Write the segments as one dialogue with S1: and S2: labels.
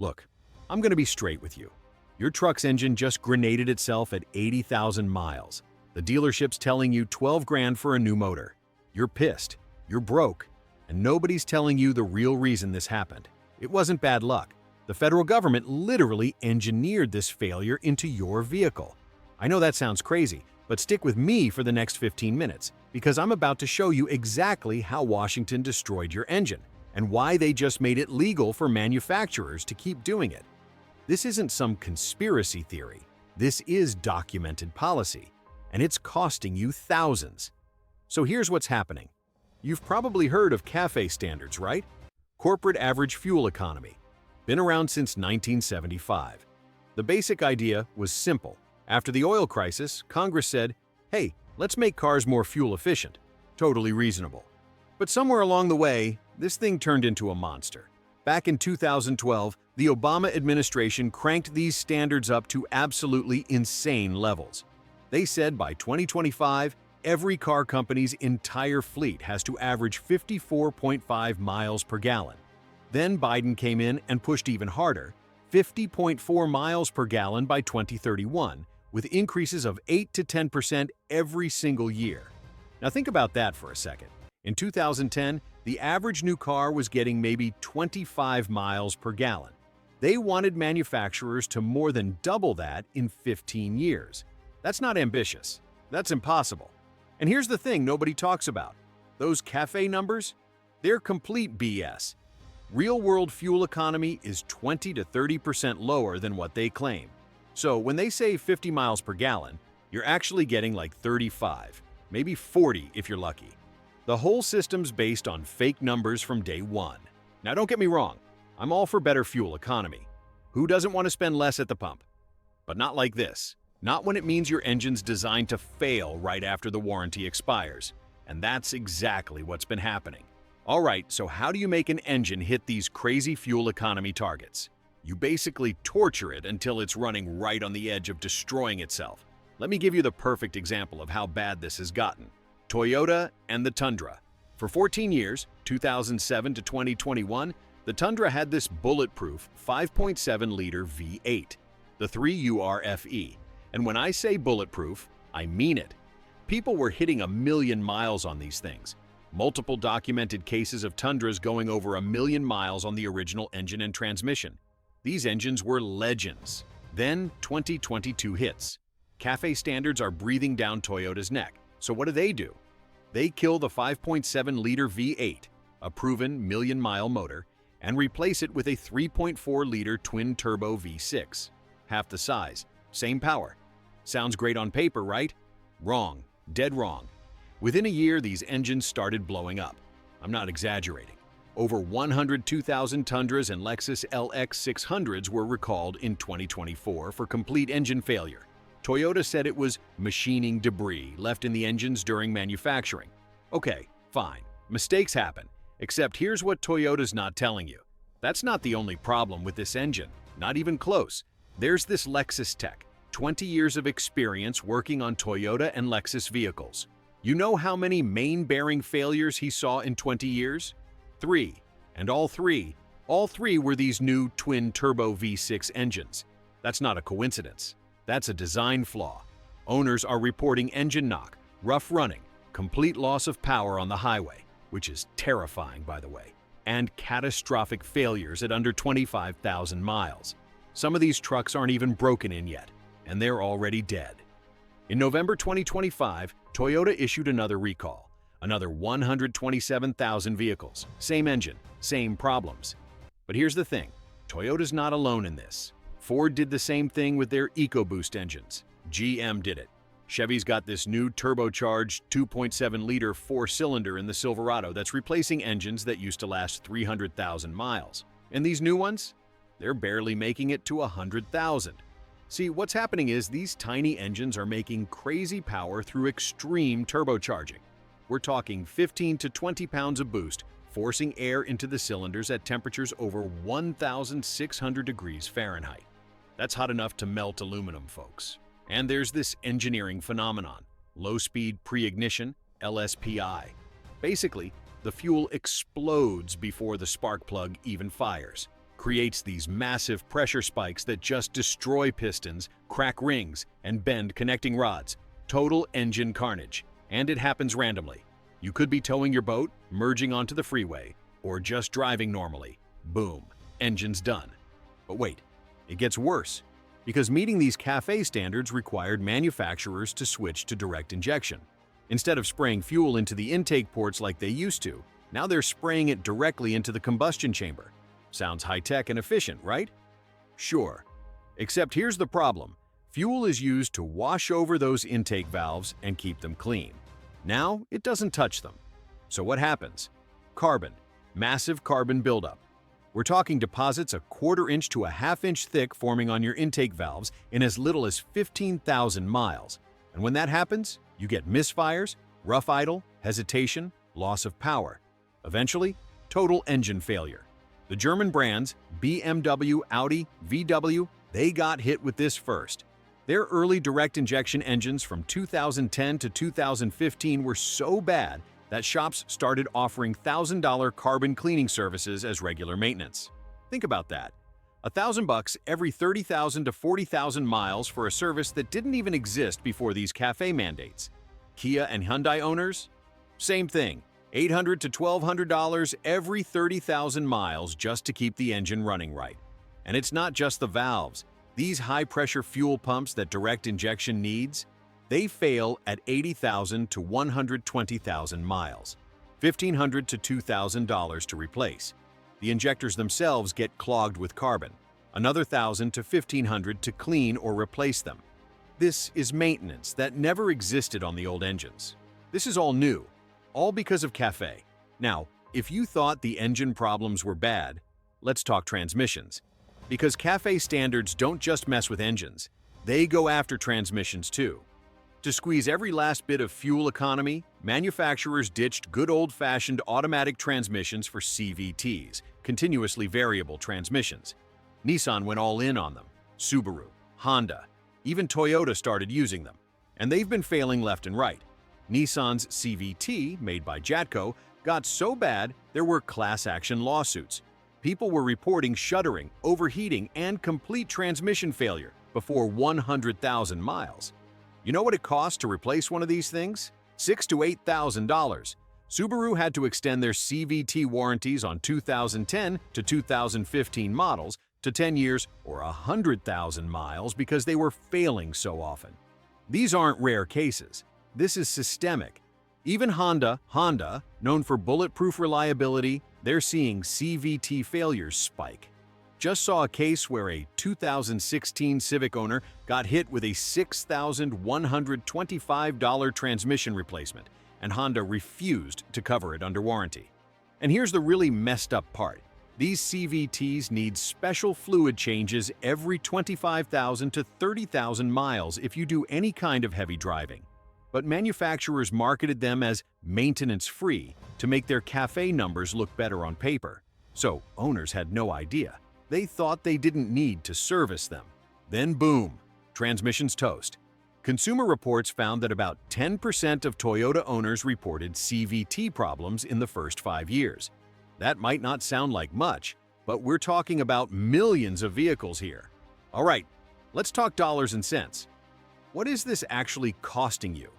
S1: Look, I'm going to be straight with you. Your truck's engine just grenaded itself at 80,000 miles. The dealership's telling you 12 grand for a new motor. You're pissed, you're broke, and nobody's telling you the real reason this happened. It wasn't bad luck. The federal government literally engineered this failure into your vehicle. I know that sounds crazy, but stick with me for the next 15 minutes, because I'm about to show you exactly how Washington destroyed your engine, and why they just made it legal for manufacturers to keep doing it. This isn't some conspiracy theory. This is documented policy, and it's costing you thousands. So here's what's happening. You've probably heard of CAFE standards, right? Corporate Average Fuel Economy. Been around since 1975. The basic idea was simple. After the oil crisis, Congress said, hey, let's make cars more fuel efficient. Totally reasonable. But somewhere along the way, this thing turned into a monster. Back in 2012, the Obama administration cranked these standards up to absolutely insane levels. They said by 2025, every car company's entire fleet has to average 54.5 miles per gallon. Then Biden came in and pushed even harder, 50.4 miles per gallon by 2031, with increases of 8 to 10% every single year. Now think about that for a second. In 2010, the average new car was getting maybe 25 miles per gallon. They wanted manufacturers to more than double that in 15 years. That's not ambitious. That's impossible. And here's the thing nobody talks about. Those CAFE numbers? They're complete BS. Real-world fuel economy is 20 to 30% lower than what they claim. So when they say 50 miles per gallon, you're actually getting like 35, maybe 40 if you're lucky. The whole system's based on fake numbers from day one. Now don't get me wrong, I'm all for better fuel economy. Who doesn't want to spend less at the pump? But not like this. Not when it means your engine's designed to fail right after the warranty expires. And that's exactly what's been happening. Alright, so how do you make an engine hit these crazy fuel economy targets? You basically torture it until it's running right on the edge of destroying itself. Let me give you the perfect example of how bad this has gotten. Toyota and the Tundra. For 14 years, 2007 to 2021, the Tundra had this bulletproof 5.7-liter V8, the 3URFE. And when I say bulletproof, I mean it. People were hitting 1 million miles on these things. Multiple documented cases of Tundras going over 1 million miles on the original engine and transmission. These engines were legends. Then 2022 hits. CAFE standards are breathing down Toyota's neck. So what do? They kill the 5.7-liter V8, a proven million-mile motor, and replace it with a 3.4-liter twin-turbo V6. Half the size, same power. Sounds great on paper, right? Wrong. Dead wrong. Within a year, these engines started blowing up. I'm not exaggerating. Over 102,000 Tundras and Lexus LX 600s were recalled in 2024 for complete engine failure. Toyota said it was machining debris left in the engines during manufacturing. Okay, fine. Mistakes happen. Except here's what Toyota's not telling you. That's not the only problem with this engine. Not even close. There's this Lexus tech. 20 years of experience working on Toyota and Lexus vehicles. You know how many main bearing failures he saw in 20 years? 3. And all three were these new twin-turbo V6 engines. That's not a coincidence. That's a design flaw. Owners are reporting engine knock, rough running, complete loss of power on the highway, which is terrifying, by the way, and catastrophic failures at under 25,000 miles. Some of these trucks aren't even broken in yet, and they're already dead. In November 2025, Toyota issued another recall, another 127,000 vehicles, same engine, same problems. But here's the thing, Toyota's not alone in this. Ford did the same thing with their EcoBoost engines. GM did it. Chevy's got this new turbocharged 2.7-liter 4-cylinder in the Silverado that's replacing engines that used to last 300,000 miles. And these new ones? They're barely making it to 100,000. See, what's happening is these tiny engines are making crazy power through extreme turbocharging. We're talking 15 to 20 pounds of boost, forcing air into the cylinders at temperatures over 1,600 degrees Fahrenheit. That's hot enough to melt aluminum, folks. And there's this engineering phenomenon, low-speed pre-ignition, LSPI. Basically, the fuel explodes before the spark plug even fires, creates these massive pressure spikes that just destroy pistons, crack rings, and bend connecting rods. Total engine carnage. And it happens randomly. You could be towing your boat, merging onto the freeway, or just driving normally. Boom, engine's done. But wait, it gets worse. Because meeting these CAFE standards required manufacturers to switch to direct injection. Instead of spraying fuel into the intake ports like they used to, now they're spraying it directly into the combustion chamber. Sounds high-tech and efficient, right? Sure. Except here's the problem. Fuel is used to wash over those intake valves and keep them clean. Now, it doesn't touch them. So what happens? Carbon. Massive carbon buildup. We're talking deposits a 1/4 inch to a 1/2 inch thick forming on your intake valves in as little as 15,000 miles. And when that happens, you get misfires, rough idle, hesitation, loss of power. Eventually, total engine failure. The German brands, BMW, Audi, VW, they got hit with this first. Their early direct injection engines from 2010 to 2015 were so bad that shops started offering $1,000 carbon cleaning services as regular maintenance. Think about that. $1,000 every 30,000 to 40,000 miles for a service that didn't even exist before these CAFE mandates. Kia and Hyundai owners? Same thing. $800 to $1,200 every 30,000 miles just to keep the engine running right. And it's not just the valves. These high-pressure fuel pumps that direct injection needs, they fail at 80,000 to 120,000 miles, $1,500 to $2,000 to replace. The injectors themselves get clogged with carbon, another $1,000 to $1,500 to clean or replace them. This is maintenance that never existed on the old engines. This is all new, all because of CAFE. Now, if you thought the engine problems were bad, let's talk transmissions. Because CAFE standards don't just mess with engines, they go after transmissions too. To squeeze every last bit of fuel economy, manufacturers ditched good old-fashioned automatic transmissions for CVTs, continuously variable transmissions. Nissan went all in on them. Subaru, Honda, even Toyota started using them. And they've been failing left and right. Nissan's CVT, made by Jatco, got so bad there were class action lawsuits. People were reporting shuddering, overheating, and complete transmission failure before 100,000 miles. You know what it costs to replace one of these things? $6,000 to $8,000. Subaru had to extend their CVT warranties on 2010 to 2015 models to 10 years or 100,000 miles because they were failing so often. These aren't rare cases. This is systemic. Even Honda, known for bulletproof reliability, they're seeing CVT failures spike. Just saw a case where a 2016 Civic owner got hit with a $6,125 transmission replacement, and Honda refused to cover it under warranty. And here's the really messed up part. These CVTs need special fluid changes every 25,000 to 30,000 miles if you do any kind of heavy driving. But manufacturers marketed them as maintenance-free to make their CAFE numbers look better on paper. So owners had no idea. They thought they didn't need to service them. Then boom, transmissions toast. Consumer Reports found that about 10% of Toyota owners reported CVT problems in the first 5 years. That might not sound like much, but we're talking about millions of vehicles here. All right, let's talk dollars and cents. What is this actually costing you?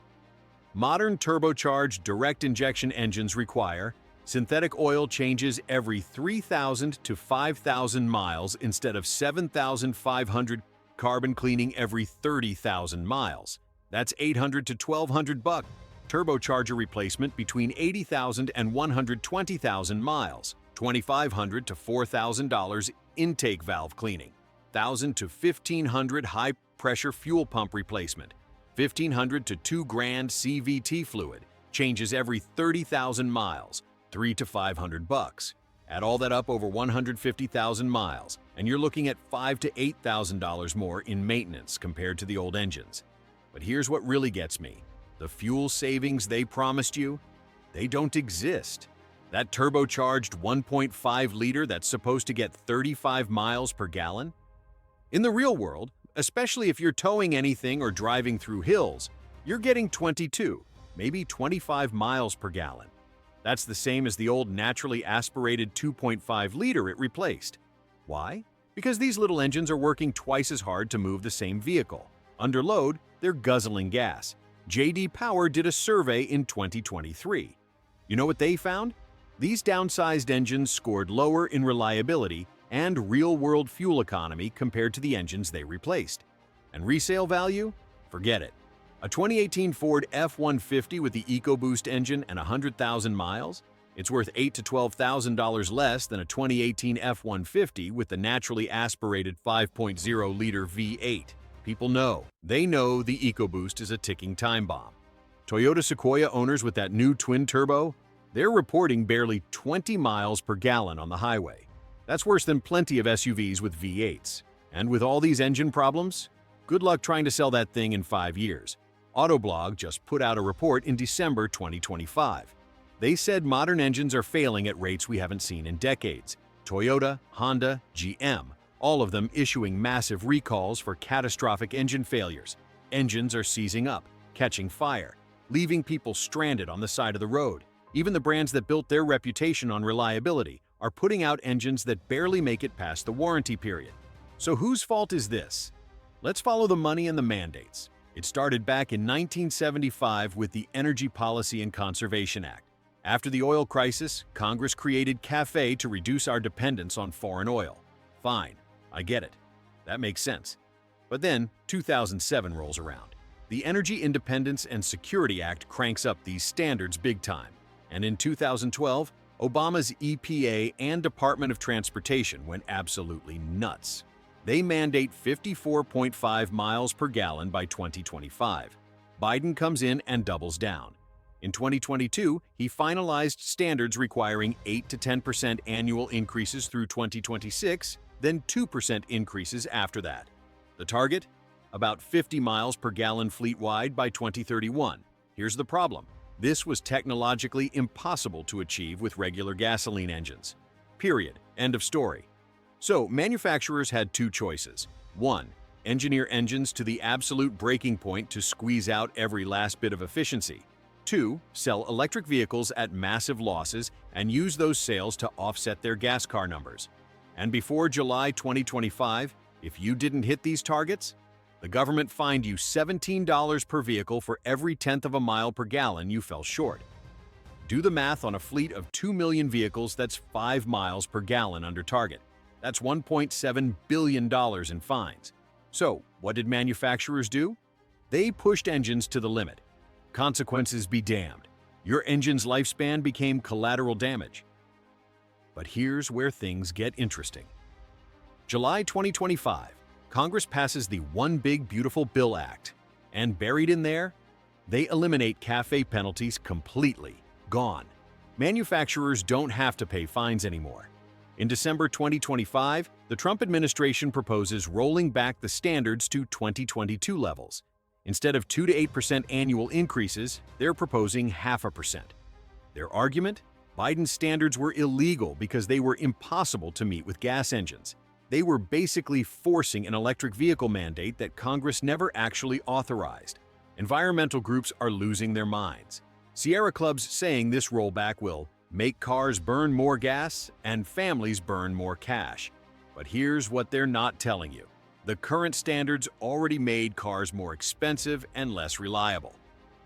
S1: Modern turbocharged direct injection engines require synthetic oil changes every 3,000 to 5,000 miles instead of 7,500, carbon cleaning every 30,000 miles. That's $800 to $1,200. Turbocharger replacement between 80,000 and 120,000 miles. $2,500 to $4,000 intake valve cleaning. $1,000 to $1,500 high-pressure fuel pump replacement. $1,500 to $2,000 CVT fluid, changes every 30,000 miles. $300 to $500. Add all that up over 150,000 miles, and you're looking at $5,000 to $8,000 more in maintenance compared to the old engines. But here's what really gets me. The fuel savings they promised you, they don't exist. That turbocharged 1.5 liter that's supposed to get 35 miles per gallon? In the real world, especially if you're towing anything or driving through hills, you're getting 22, maybe 25 miles per gallon. That's the same as the old naturally aspirated 2.5 liter it replaced. Why? Because these little engines are working twice as hard to move the same vehicle. Under load, they're guzzling gas. J.D. Power did a survey in 2023. You know what they found? These downsized engines scored lower in reliability and real-world fuel economy compared to the engines they replaced. And resale value? Forget it. A 2018 Ford F-150 with the EcoBoost engine and 100,000 miles? It's worth $8,000 to $12,000 less than a 2018 F-150 with the naturally aspirated 5.0-liter V8. People know. They know the EcoBoost is a ticking time bomb. Toyota Sequoia owners with that new twin-turbo? They're reporting barely 20 miles per gallon on the highway. That's worse than plenty of SUVs with V8s. And with all these engine problems, good luck trying to sell that thing in 5 years. Autoblog just put out a report in December 2025. They said modern engines are failing at rates we haven't seen in decades. Toyota, Honda, GM, all of them issuing massive recalls for catastrophic engine failures. Engines are seizing up, catching fire, leaving people stranded on the side of the road. Even the brands that built their reputation on reliability are putting out engines that barely make it past the warranty period. So whose fault is this? Let's follow the money and the mandates. It started back in 1975 with the Energy Policy and Conservation Act. After the oil crisis, Congress created CAFE to reduce our dependence on foreign oil. Fine, I get it. That makes sense. But then 2007 rolls around. The Energy Independence and Security Act cranks up these standards big time. And in 2012, Obama's EPA and Department of Transportation went absolutely nuts. They mandate 54.5 miles per gallon by 2025. Biden comes in and doubles down. In 2022, he finalized standards requiring 8 to 10% annual increases through 2026, then 2% increases after that. The target? About 50 miles per gallon fleet-wide by 2031. Here's the problem. This was technologically impossible to achieve with regular gasoline engines. Period. End of story. So, manufacturers had two choices. 1. Engineer engines to the absolute breaking point to squeeze out every last bit of efficiency. 2. Sell electric vehicles at massive losses and use those sales to offset their gas car numbers. And before July 2025, if you didn't hit these targets, the government fined you $17 per vehicle for every tenth of a mile per gallon you fell short. Do the math on a fleet of 2 million vehicles, that's 5 miles per gallon under target. That's $1.7 billion in fines. So, what did manufacturers do? They pushed engines to the limit. Consequences be damned. Your engine's lifespan became collateral damage. But here's where things get interesting. July 2025, Congress passes the One Big Beautiful Bill Act. And buried in there, they eliminate CAFE penalties completely. Gone. Manufacturers don't have to pay fines anymore. In December 2025, the Trump administration proposes rolling back the standards to 2022 levels. Instead of 2 to 8% annual increases, they're proposing 0.5%. Their argument? Biden's standards were illegal because they were impossible to meet with gas engines. They were basically forcing an electric vehicle mandate that Congress never actually authorized. Environmental groups are losing their minds. Sierra Club's saying this rollback will make cars burn more gas and families burn more cash. But here's what they're not telling you. The current standards already made cars more expensive and less reliable.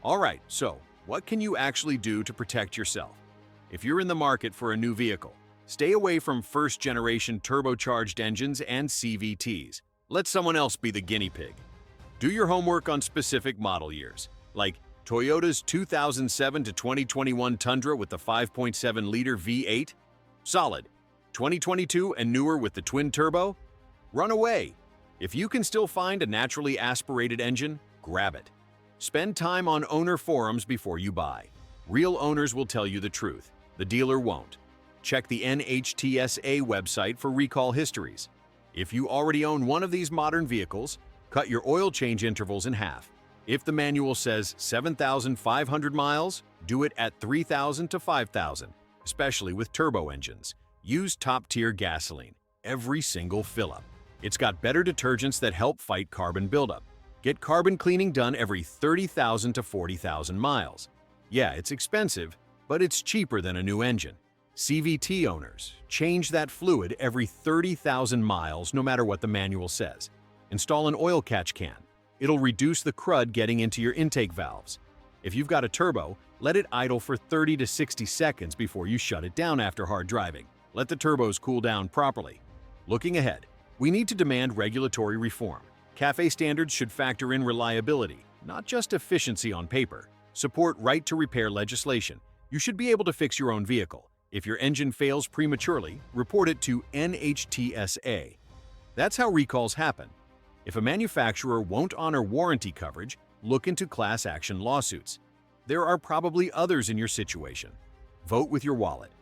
S1: All right, so what can you actually do to protect yourself? If you're in the market for a new vehicle, stay away from first-generation turbocharged engines and CVTs. Let someone else be the guinea pig. Do your homework on specific model years, like Toyota's 2007 to 2021 Tundra with the 5.7-liter V8? Solid. 2022 and newer with the twin-turbo? Run away. If you can still find a naturally aspirated engine, grab it. Spend time on owner forums before you buy. Real owners will tell you the truth. The dealer won't. Check the NHTSA website for recall histories. If you already own one of these modern vehicles, cut your oil change intervals in half. If the manual says 7,500 miles, do it at 3,000 to 5,000, especially with turbo engines. Use top-tier gasoline, every single fill-up. It's got better detergents that help fight carbon buildup. Get carbon cleaning done every 30,000 to 40,000 miles. Yeah, it's expensive, but it's cheaper than a new engine. CVT owners, change that fluid every 30,000 miles no matter what the manual says. Install an oil catch can. It'll reduce the crud getting into your intake valves. If you've got a turbo, let it idle for 30 to 60 seconds before you shut it down after hard driving. Let the turbos cool down properly. Looking ahead, we need to demand regulatory reform. CAFE standards should factor in reliability, not just efficiency on paper. Support right-to-repair legislation. You should be able to fix your own vehicle. If your engine fails prematurely, report it to NHTSA. That's how recalls happen. If a manufacturer won't honor warranty coverage, look into class action lawsuits. There are probably others in your situation. Vote with your wallet.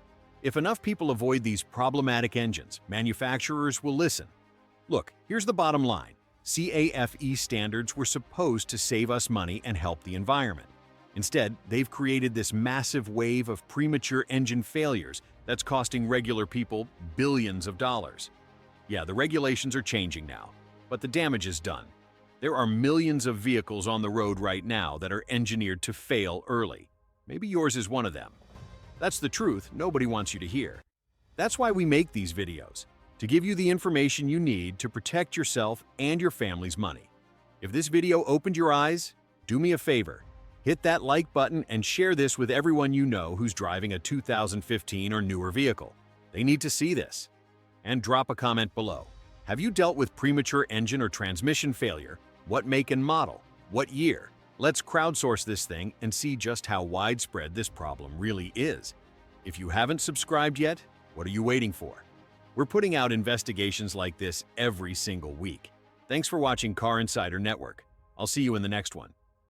S1: If enough people avoid these problematic engines, manufacturers will listen. Look, here's the bottom line. CAFE standards were supposed to save us money and help the environment. Instead, they've created this massive wave of premature engine failures that's costing regular people billions of dollars. Yeah, the regulations are changing now, but the damage is done. There are millions of vehicles on the road right now that are engineered to fail early. Maybe yours is one of them. That's the truth nobody wants you to hear. That's why we make these videos, to give you the information you need to protect yourself and your family's money. If this video opened your eyes, do me a favor. Hit that like button and share this with everyone you know who's driving a 2015 or newer vehicle. They need to see this. And drop a comment below. Have you dealt with premature engine or transmission failure? What make and model? What year? Let's crowdsource this thing and see just how widespread this problem really is. If you haven't subscribed yet, what are you waiting for? We're putting out investigations like this every single week. Thanks for watching Car Insider Network. I'll see you in the next one.